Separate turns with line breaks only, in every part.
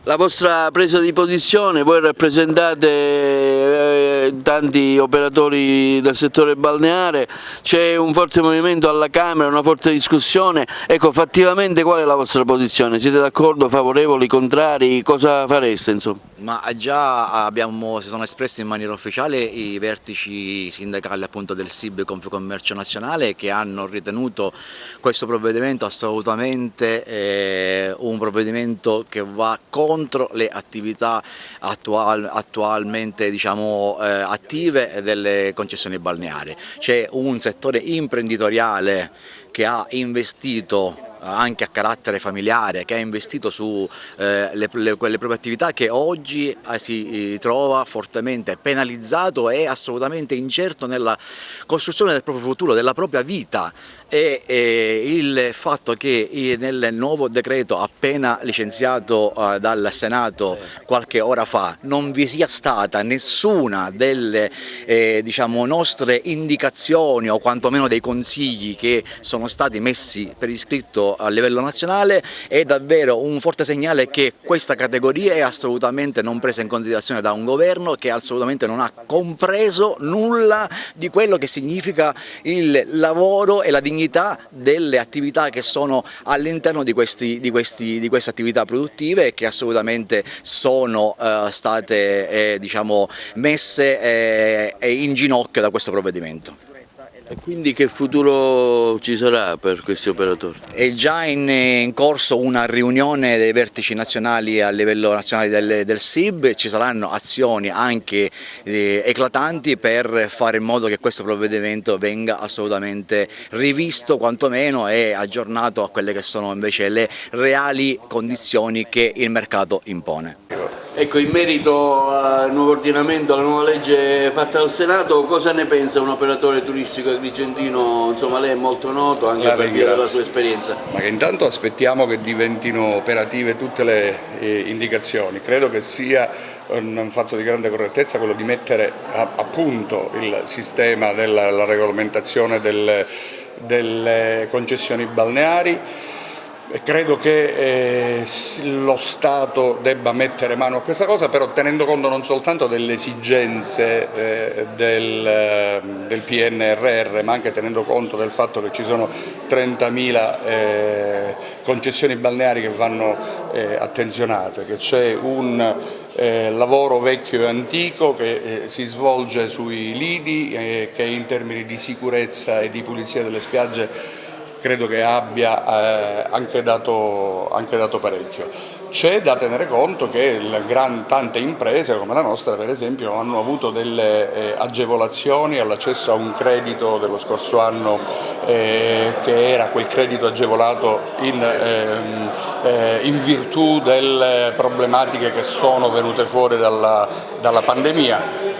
La vostra presa di posizione, voi rappresentate tanti operatori del settore balneare, c'è un forte movimento alla Camera, una forte discussione, ecco fattivamente qual è la vostra posizione? Siete d'accordo, favorevoli, contrari, cosa fareste insomma?
Ma già si sono espressi in maniera ufficiale i vertici sindacali appunto del SIB Confcommercio Nazionale, che hanno ritenuto questo provvedimento assolutamente un provvedimento che va contro le attività attualmente attive delle concessioni balneari. C'è un settore imprenditoriale che ha investito anche a carattere familiare, che ha investito su quelle proprie attività, che oggi si trova fortemente penalizzato e assolutamente incerto nella costruzione del proprio futuro, della propria vita. E il fatto che nel nuovo decreto appena licenziato dal Senato qualche ora fa non vi sia stata nessuna delle nostre indicazioni o quantomeno dei consigli che sono stati messi per iscritto a livello nazionale è davvero un forte segnale che questa categoria è assolutamente non presa in considerazione da un governo che assolutamente non ha compreso nulla di quello che significa il lavoro e la dignità delle attività che sono all'interno di queste attività produttive e che assolutamente sono state messe in ginocchio da questo provvedimento.
E quindi che futuro ci sarà per questi operatori?
È già in corso una riunione dei vertici nazionali a livello nazionale del SIB, ci saranno azioni anche eclatanti per fare in modo che questo provvedimento venga assolutamente rivisto quantomeno e aggiornato a quelle che sono invece le reali condizioni che il mercato impone.
Ecco, in merito al nuovo ordinamento, alla nuova legge fatta dal Senato, cosa ne pensa un operatore turistico agrigentino? Insomma, lei è molto noto anche per via della sua esperienza.
Ma che intanto aspettiamo che diventino operative tutte le indicazioni. Credo che sia un fatto di grande correttezza quello di mettere a punto il sistema della regolamentazione delle concessioni balneari. Credo che lo Stato debba mettere mano a questa cosa, però tenendo conto non soltanto delle esigenze del PNRR, ma anche tenendo conto del fatto che ci sono 30.000 concessioni balneari che vanno attenzionate, che c'è un lavoro vecchio e antico che si svolge sui lidi, che in termini di sicurezza e di pulizia delle spiagge credo che abbia anche dato parecchio. C'è da tenere conto che tante imprese come la nostra per esempio hanno avuto delle agevolazioni all'accesso a un credito dello scorso anno che era quel credito agevolato in virtù delle problematiche che sono venute fuori dalla pandemia.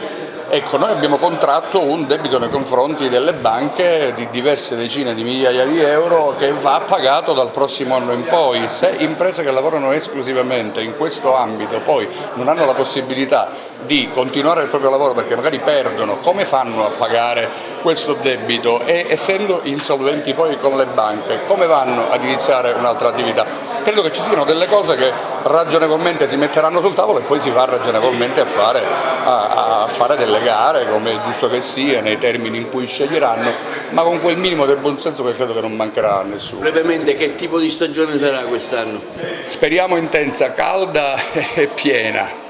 Ecco, noi abbiamo contratto un debito nei confronti delle banche di diverse decine di migliaia di euro che va pagato dal prossimo anno in poi. Se imprese che lavorano esclusivamente in questo ambito poi non hanno la possibilità di continuare il proprio lavoro perché magari perdono, come fanno a pagare questo debito? E essendo insolventi poi con le banche, come vanno ad iniziare un'altra attività? Credo che ci siano delle cose che ragionevolmente si metteranno sul tavolo e poi si va ragionevolmente a fare delle gare, come è giusto che sia, nei termini in cui sceglieranno, ma con quel minimo del buonsenso che credo che non mancherà a nessuno.
Brevemente, che tipo di stagione sarà quest'anno?
Speriamo intensa, calda e piena.